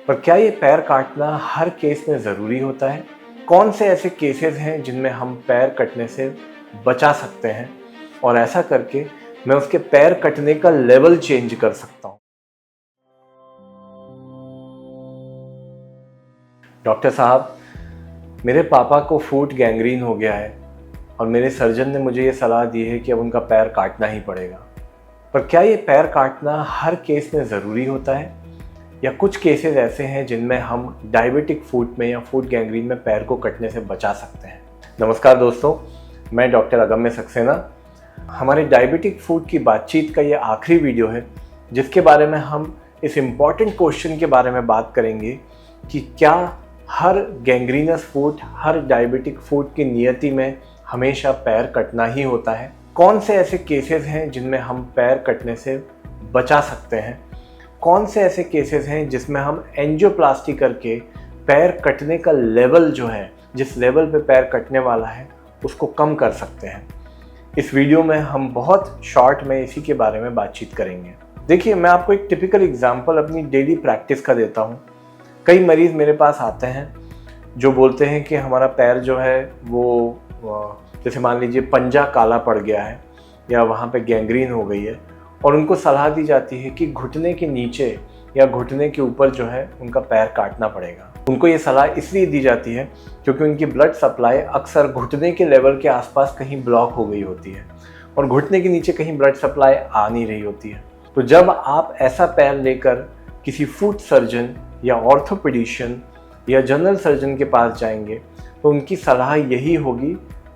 पर क्या ये पैर काटना हर केस में ज़रूरी होता है? कौन से ऐसे केसेस हैं जिनमें हम पैर कटने से बचा सकते हैं और ऐसा करके मैं उसके पैर कटने का लेवल चेंज कर सकता हूँ? डॉक्टर साहब, मेरे पापा को फुट गैंग्रीन हो गया है और मेरे सर्जन ने मुझे ये सलाह दी है कि अब उनका पैर काटना ही पड़ेगा। पर क्या ये पैर काटना हर केस में ज़रूरी होता है या कुछ केसेस ऐसे हैं जिनमें हम डायबिटिक फुट में या फुट गैंग्रीन में पैर को कटने से बचा सकते हैं? नमस्कार दोस्तों, मैं डॉक्टर अगम्य सक्सेना। हमारे डायबिटिक फुट की बातचीत का ये आखिरी वीडियो है जिसके बारे में हम इस इम्पॉर्टेंट क्वेश्चन के बारे में बात करेंगे कि क्या हर गैंग्रीनस फुट, हर डायबिटिक फुट की नियति में हमेशा पैर कटना ही होता है? कौन से ऐसे केसेस हैं जिनमें हम पैर कटने से बचा सकते हैं? कौन से ऐसे केसेस हैं जिसमें हम एंजियोप्लास्टी करके पैर कटने का लेवल जो है, जिस लेवल पे पैर कटने वाला है, उसको कम कर सकते हैं? इस वीडियो में हम बहुत शॉर्ट में इसी के बारे में बातचीत करेंगे। देखिए, मैं आपको एक टिपिकल एग्जांपल अपनी डेली प्रैक्टिस का देता हूँ। कई मरीज़ मेरे पास आते हैं जो बोलते हैं कि हमारा पैर जो है वो जैसे मान लीजिए पंजा काला पड़ गया है या वहाँ पे गैंग्रीन हो गई है और उनको सलाह दी जाती है कि घुटने के नीचे या घुटने के ऊपर जो है उनका पैर काटना पड़ेगा। उनको ये सलाह इसलिए दी जाती है क्योंकि उनकी ब्लड सप्लाई अक्सर घुटने के लेवल के आसपास कहीं ब्लॉक हो गई होती है और घुटने के नीचे कहीं ब्लड सप्लाई आ नहीं रही होती है। तो जब आप ऐसा पैर लेकर किसी फुट सर्जन या ऑर्थोपेडिशियन या जनरल सर्जन के पास जाएंगे तो उनकी सलाह यही होगी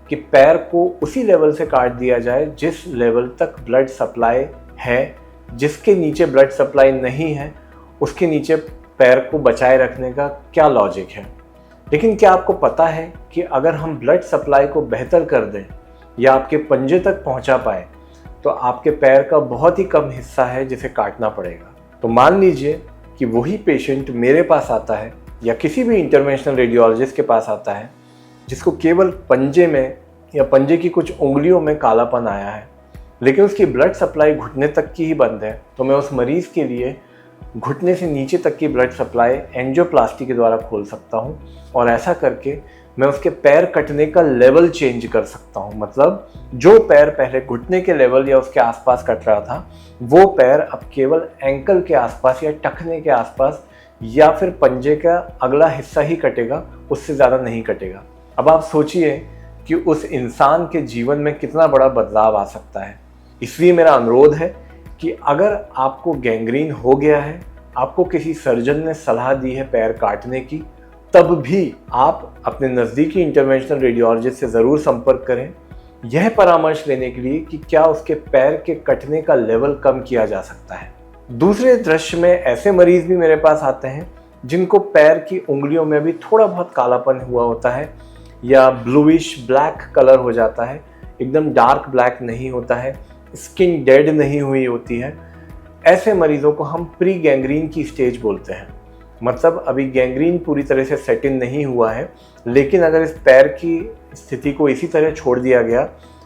कि पैर को उसी लेवल से काट दिया जाए जिस लेवल तक ब्लड सप्लाई है। जिसके नीचे ब्लड सप्लाई नहीं है उसके नीचे पैर को बचाए रखने का क्या लॉजिक है? लेकिन क्या आपको पता है कि अगर हम ब्लड सप्लाई को बेहतर कर दें या आपके पंजे तक पहुंचा पाए तो आपके पैर का बहुत ही कम हिस्सा है जिसे काटना पड़ेगा। तो मान लीजिए कि वही पेशेंट मेरे पास आता है या किसी भी इंटरवेंशनल रेडियोलॉजिस्ट के पास आता है जिसको केवल पंजे में या पंजे की कुछ उंगलियों में कालापन आया है, लेकिन उसकी ब्लड सप्लाई घुटने तक की ही बंद है, तो मैं उस मरीज़ के लिए घुटने से नीचे तक की ब्लड सप्लाई एंजियोप्लास्टी के द्वारा खोल सकता हूँ और ऐसा करके मैं उसके पैर कटने का लेवल चेंज कर सकता हूँ। मतलब जो पैर पहले घुटने के लेवल या उसके आसपास कट रहा था वो पैर अब केवल एंकल के आसपास या टखने के आसपास या फिर पंजे का अगला हिस्सा ही कटेगा, उससे ज़्यादा नहीं कटेगा। अब आप सोचिए कि उस इंसान के जीवन में कितना बड़ा बदलाव आ सकता है। इसलिए मेरा अनुरोध है कि अगर आपको गैंग्रीन हो गया है, आपको किसी सर्जन ने सलाह दी है पैर काटने की, तब भी आप अपने नज़दीकी इंटरवेंशनल रेडियोलॉजिस्ट से ज़रूर संपर्क करें यह परामर्श लेने के लिए कि क्या उसके पैर के कटने का लेवल कम किया जा सकता है। दूसरे दृश्य में ऐसे मरीज़ भी मेरे पास आते हैं जिनको पैर की उंगलियों में भी थोड़ा बहुत कालापन हुआ होता है या ब्लूइश ब्लैक कलर हो जाता है, एकदम डार्क ब्लैक नहीं होता है, स्किन डेड नहीं हुई होती है। ऐसे मरीज़ों को हम प्री गैंग्रीन की स्टेज बोलते हैं। मतलब अभी गैंग्रीन पूरी तरह से सेट इन नहीं हुआ है, लेकिन अगर इस पैर की स्थिति को इसी तरह छोड़ दिया गया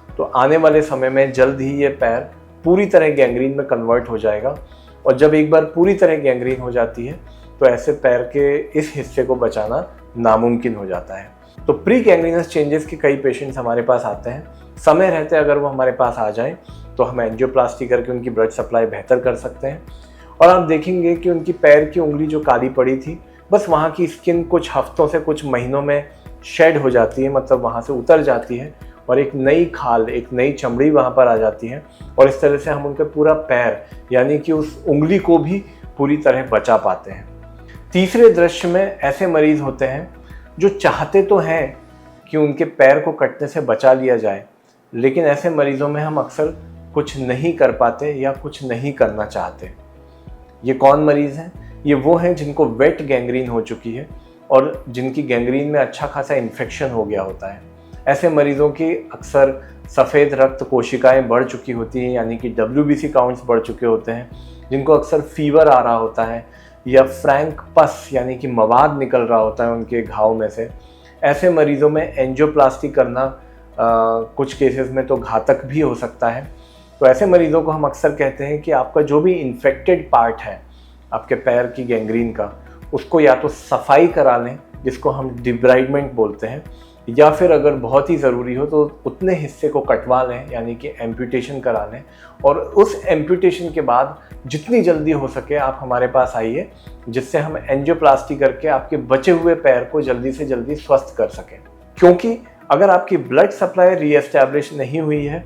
तो आने वाले समय में जल्द ही ये पैर पूरी तरह गैंग्रीन में कन्वर्ट हो जाएगा और जब एक बार पूरी तरह गैंग्रीन हो जाती है तो ऐसे पैर के इस हिस्से को बचाना नामुमकिन हो जाता है। तो प्री गैंग्रीनस चेंजेस के कई पेशेंट्स हमारे पास आते हैं। समय रहते अगर वो हमारे पास आ जाएं तो हम एंजियोप्लास्टी करके उनकी ब्लड सप्लाई बेहतर कर सकते हैं और आप देखेंगे कि उनकी पैर की उंगली जो काली पड़ी थी, बस वहाँ की स्किन कुछ हफ्तों से कुछ महीनों में शेड हो जाती है, मतलब वहाँ से उतर जाती है और एक नई खाल, एक नई चमड़ी वहाँ पर आ जाती है और इस तरह से हम उनका पूरा पैर यानी कि उस उंगली को भी पूरी तरह बचा पाते हैं। तीसरे दृश्य में ऐसे मरीज़ होते हैं जो चाहते तो हैं कि उनके पैर को कटने से बचा लिया जाए, लेकिन ऐसे मरीज़ों में हम अक्सर कुछ नहीं कर पाते या कुछ नहीं करना चाहते। ये कौन मरीज़ हैं? ये वो हैं जिनको वेट गैंग्रीन हो चुकी है और जिनकी गैंग्रीन में अच्छा खासा इन्फेक्शन हो गया होता है। ऐसे मरीज़ों की अक्सर सफ़ेद रक्त कोशिकाएं बढ़ चुकी होती हैं, यानी कि WBC काउंट्स बढ़ चुके होते हैं, जिनको अक्सर फीवर आ रहा होता है या फ्रैंक पस यानी कि मवाद निकल रहा होता है उनके घाव में से। ऐसे मरीज़ों में एंजियोप्लास्टी करना कुछ केसेस में तो घातक भी हो सकता है। तो ऐसे मरीज़ों को हम अक्सर कहते हैं कि आपका जो भी इन्फेक्टेड पार्ट है आपके पैर की गैंग्रीन का, उसको या तो सफाई करा लें, जिसको हम डिब्राइडमेंट बोलते हैं, या फिर अगर बहुत ही ज़रूरी हो तो उतने हिस्से को कटवा लें, यानी कि एम्पुटेशन करा लें। और उस एम्पुटेशन के बाद जितनी जल्दी हो सके आप हमारे पास आइए, जिससे हम एंजियोप्लास्टी करके आपके बचे हुए पैर को जल्दी से जल्दी स्वस्थ कर सकें। क्योंकि अगर आपकी ब्लड सप्लाई रीएस्टैब्लिश नहीं हुई है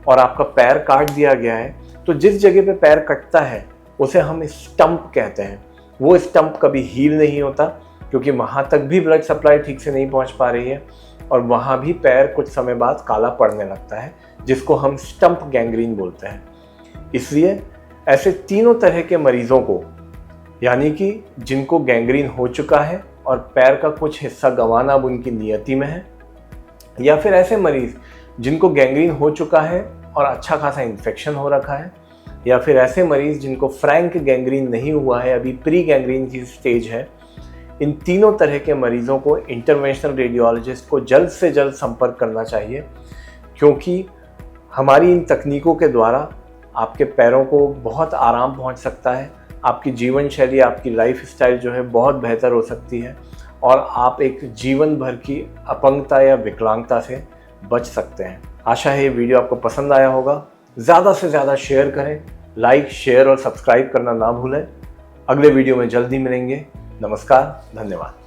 और आपका पैर काट दिया गया है, तो जिस जगह पे पैर कटता है उसे हम स्टंप कहते हैं। वो स्टंप कभी हील नहीं होता, क्योंकि वहाँ तक भी ब्लड सप्लाई ठीक से नहीं पहुँच पा रही है और वहाँ भी पैर कुछ समय बाद काला पड़ने लगता है, जिसको हम स्टंप गैंग्रीन बोलते हैं। इसलिए ऐसे तीनों तरह के मरीजों को, यानी कि जिनको गैंग्रीन हो चुका है और पैर का कुछ हिस्सा गंवाना अब उनकी नियति में है, या फिर ऐसे मरीज जिनको गैंग्रीन हो चुका है और अच्छा खासा इन्फेक्शन हो रखा है, या फिर ऐसे मरीज जिनको फ्रैंक गैंग्रीन नहीं हुआ है, अभी प्री गैंग्रीन की स्टेज है, इन तीनों तरह के मरीजों को इंटरवेंशनल रेडियोलॉजिस्ट को जल्द से जल्द संपर्क करना चाहिए। क्योंकि हमारी इन तकनीकों के द्वारा आपके पैरों को बहुत आराम पहुंच सकता है, आपकी जीवन शैली, आपकी लाइफ स्टाइल जो है बहुत बेहतर हो सकती है और आप एक जीवन भर की अपंगता या विकलांगता से बच सकते हैं। आशा है ये वीडियो आपको पसंद आया होगा। ज़्यादा से ज़्यादा शेयर करें, लाइक, शेयर और सब्सक्राइब करना ना भूलें। अगले वीडियो में जल्दी मिलेंगे। नमस्कार, धन्यवाद।